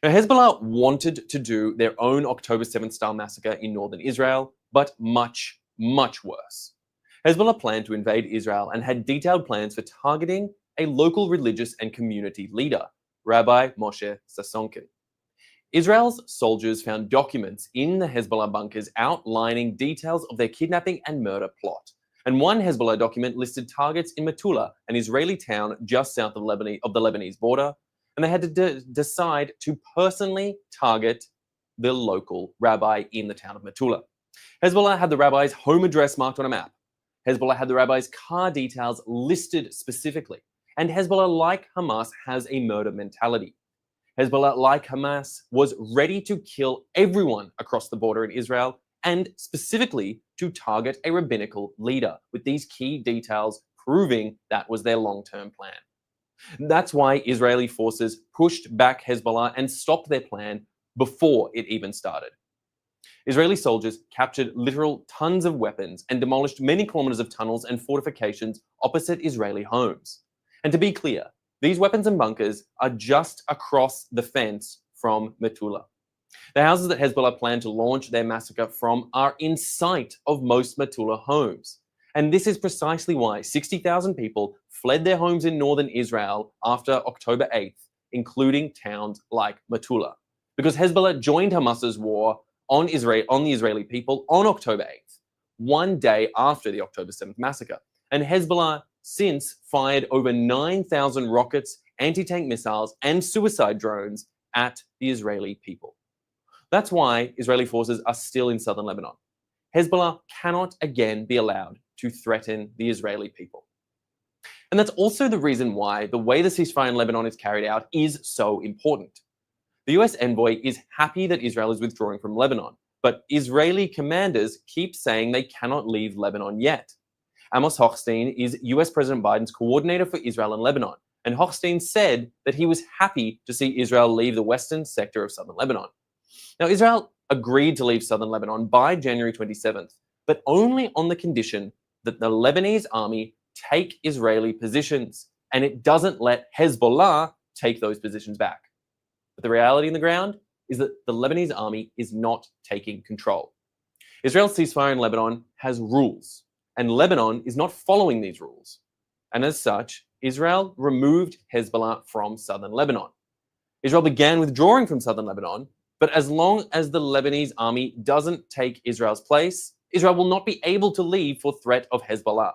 Now, Hezbollah wanted to do their own October 7th style massacre in northern Israel, but much, much worse. Hezbollah planned to invade Israel and had detailed plans for targeting a local religious and community leader, Rabbi Moshe Sasanki. Israel's soldiers found documents in the Hezbollah bunkers outlining details of their kidnapping and murder plot. And one Hezbollah document listed targets in Matoula, an Israeli town just south of the Lebanese border, and they had to decide to personally target the local rabbi in the town of Matoula. Hezbollah had the rabbi's home address marked on a map. Hezbollah had the rabbi's car details listed specifically. And Hezbollah, like Hamas, has a murder mentality. Hezbollah, like Hamas, was ready to kill everyone across the border in Israel and specifically to target a rabbinical leader, with these key details proving that was their long-term plan. That's why Israeli forces pushed back Hezbollah and stopped their plan before it even started. Israeli soldiers captured literal tons of weapons and demolished many kilometers of tunnels and fortifications opposite Israeli homes. And to be clear, these weapons and bunkers are just across the fence from Matoula. The houses that Hezbollah planned to launch their massacre from are in sight of most Matoula homes. And this is precisely why 60,000 people fled their homes in northern Israel after October 8th, including towns like Matoula. Because Hezbollah joined Hamas's war on the Israeli people on October 8th, one day after the October 7th massacre. And Hezbollah since fired over 9,000 rockets, anti-tank missiles, and suicide drones at the Israeli people. That's why Israeli forces are still in southern Lebanon. Hezbollah cannot again be allowed to threaten the Israeli people. And that's also the reason why the way the ceasefire in Lebanon is carried out is so important. The US envoy is happy that Israel is withdrawing from Lebanon, but Israeli commanders keep saying they cannot leave Lebanon yet. Amos Hochstein is US President Biden's coordinator for Israel and Lebanon, and Hochstein said that he was happy to see Israel leave the western sector of southern Lebanon. Now, Israel agreed to leave southern Lebanon by January 27th, but only on the condition that the Lebanese army take Israeli positions, and it doesn't let Hezbollah take those positions back. But the reality on the ground is that the Lebanese army is not taking control. Israel's ceasefire in Lebanon has rules, and Lebanon is not following these rules. And as such, Israel removed Hezbollah from southern Lebanon. Israel began withdrawing from southern Lebanon, but as long as the Lebanese army doesn't take Israel's place, Israel will not be able to leave for threat of Hezbollah.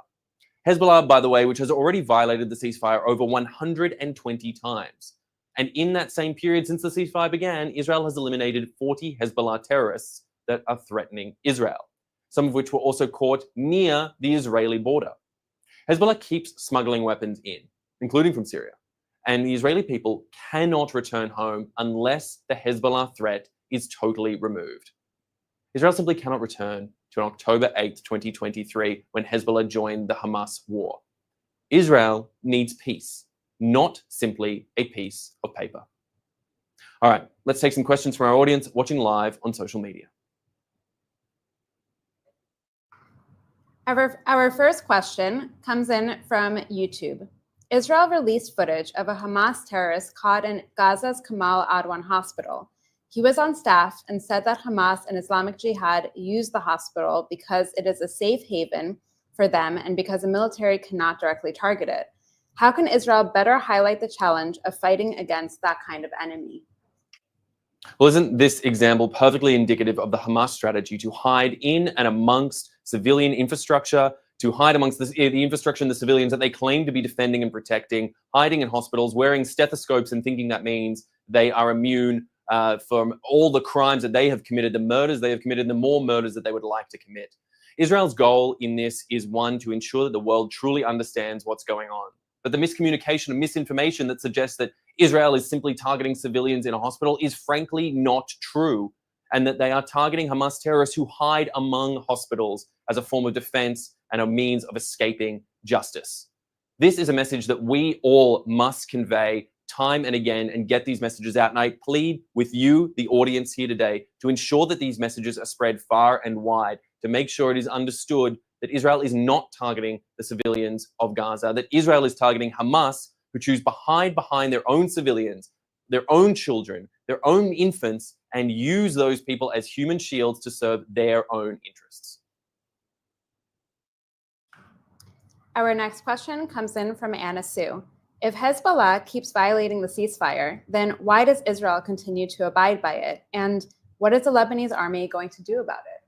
Hezbollah, by the way, which has already violated the ceasefire over 120 times. And in that same period since the ceasefire began, Israel has eliminated 40 Hezbollah terrorists that are threatening Israel, some of which were also caught near the Israeli border. Hezbollah keeps smuggling weapons in, including from Syria, and the Israeli people cannot return home unless the Hezbollah threat is totally removed. Israel simply cannot return to an October 8th, 2023, when Hezbollah joined the Hamas war. Israel needs peace, not simply a piece of paper. All right, let's take some questions from our audience watching live on social media. Our first question comes in from YouTube. Israel released footage of a Hamas terrorist caught in Gaza's Kamal Adwan hospital. He was on staff and said that Hamas and Islamic Jihad use the hospital because it is a safe haven for them and because the military cannot directly target it. How can Israel better highlight the challenge of fighting against that kind of enemy? Well, isn't this example perfectly indicative of the Hamas strategy to hide in and amongst civilian infrastructure, to hide amongst the infrastructure and the civilians that they claim to be defending and protecting, hiding in hospitals, wearing stethoscopes and thinking that means they are immune from all the crimes that they have committed, the murders they have committed, the more murders that they would like to commit. Israel's goal in this is one, to ensure that the world truly understands what's going on. But the miscommunication and misinformation that suggests that Israel is simply targeting civilians in a hospital is frankly not true, and that they are targeting Hamas terrorists who hide among hospitals as a form of defense and a means of escaping justice. This is a message that we all must convey time and again and get these messages out. And I plead with you, the audience here today, to ensure that these messages are spread far and wide, to make sure it is understood that Israel is not targeting the civilians of Gaza, that Israel is targeting Hamas, who choose to hide behind their own civilians, their own children, their own infants and use those people as human shields to serve their own interests. Our next question comes in from Anna Sue. If Hezbollah keeps violating the ceasefire, then why does Israel continue to abide by it? And what is the Lebanese army going to do about it?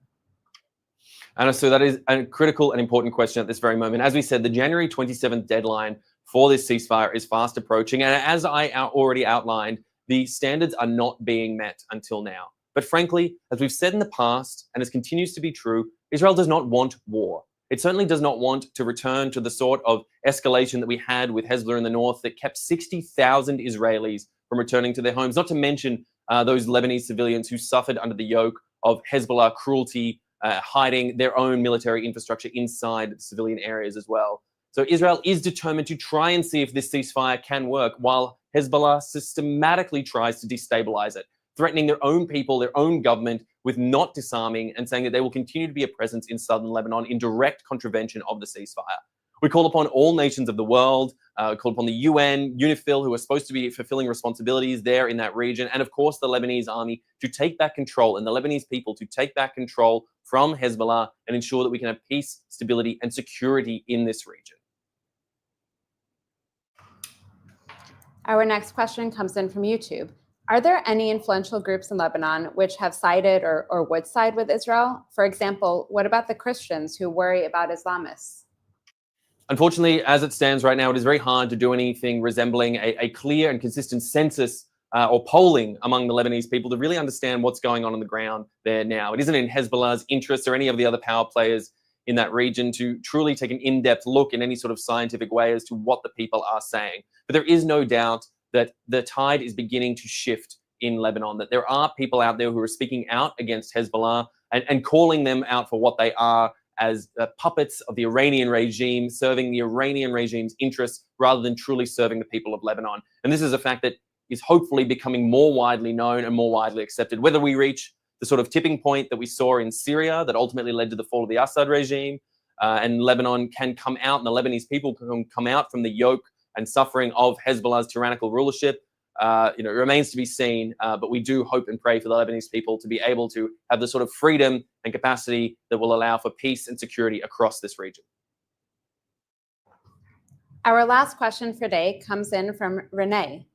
Anna, so that is a critical and important question at this very moment. As we said, the January 27th deadline for this ceasefire is fast approaching. And as I already outlined, the standards are not being met until now. But frankly, as we've said in the past, and as continues to be true, Israel does not want war. It certainly does not want to return to the sort of escalation that we had with Hezbollah in the north that kept 60,000 Israelis from returning to their homes, not to mention those Lebanese civilians who suffered under the yoke of Hezbollah cruelty, hiding their own military infrastructure inside civilian areas as well. So Israel is determined to try and see if this ceasefire can work, while Hezbollah systematically tries to destabilize it, threatening their own people, their own government, with not disarming and saying that they will continue to be a presence in southern Lebanon in direct contravention of the ceasefire. We call upon all nations of the world, call upon the UN, UNIFIL, who are supposed to be fulfilling responsibilities there in that region, and of course the Lebanese army to take back control, and the Lebanese people to take back control from Hezbollah and ensure that we can have peace, stability, and security in this region. Our next question comes in from YouTube. Are there any influential groups in Lebanon which have sided or would side with Israel? For example, what about the Christians who worry about Islamists? Unfortunately, as it stands right now, it is very hard to do anything resembling a clear and consistent census or polling among the Lebanese people to really understand what's going on the ground there now. It isn't in Hezbollah's interests or any of the other power players in that region to truly take an in-depth look in any sort of scientific way as to what the people are saying. But there is no doubt that the tide is beginning to shift in Lebanon, that there are people out there who are speaking out against Hezbollah and calling them out for what they are as puppets of the Iranian regime, serving the Iranian regime's interests rather than truly serving the people of Lebanon. And this is a fact that is hopefully becoming more widely known and more widely accepted. Whether we reach the sort of tipping point that we saw in Syria that ultimately led to the fall of the Assad regime, and Lebanon can come out, and the Lebanese people can come out from the yoke and suffering of Hezbollah's tyrannical rulership, it remains to be seen. But we do hope and pray for the Lebanese people to be able to have the sort of freedom and capacity that will allow for peace and security across this region. Our last question for today comes in from Renee.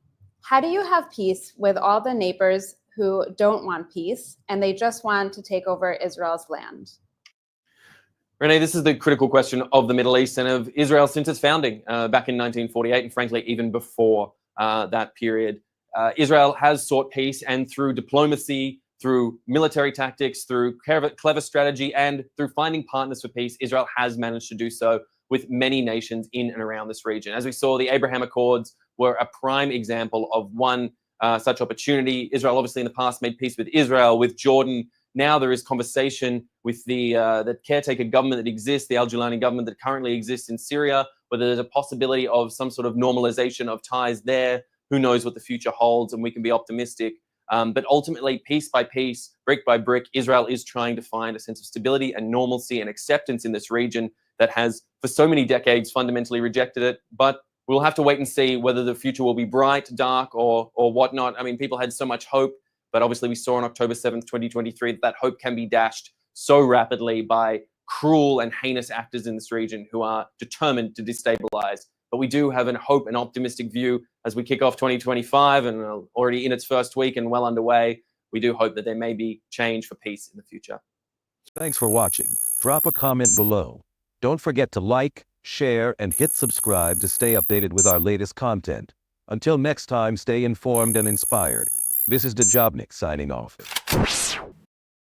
How do you have peace with all the neighbors who don't want peace and they just want to take over Israel's land? Renee, this is the critical question of the Middle East and of Israel since its founding back in 1948, and frankly, even before that period. Israel has sought peace, and through diplomacy, through military tactics, through clever strategy, and through finding partners for peace, Israel has managed to do so with many nations in and around this region. As we saw, the Abraham Accords were a prime example of one such opportunity. Israel obviously in the past made peace with Israel, with Jordan. Now there is conversation with the caretaker government that exists, the al-Julani government that currently exists in Syria, whether there's a possibility of some sort of normalization of ties there. Who knows what the future holds, and we can be optimistic. But ultimately, piece by piece, brick by brick, Israel is trying to find a sense of stability and normalcy and acceptance in this region that has, for so many decades, fundamentally rejected it. But we'll have to wait and see whether the future will be bright, dark, or whatnot. I mean, people had so much hope, but obviously we saw on October 7th, 2023, that hope can be dashed so rapidly by cruel and heinous actors in this region who are determined to destabilize. But we do have a hope and optimistic view as we kick off 2025 and already in its first week and well underway. We do hope that there may be change for peace in the future. Thanks for watching. Drop a comment below. Don't forget to like, share, and hit subscribe to stay updated with our latest content. Until next time, stay informed and inspired. This is Dejobnik signing off.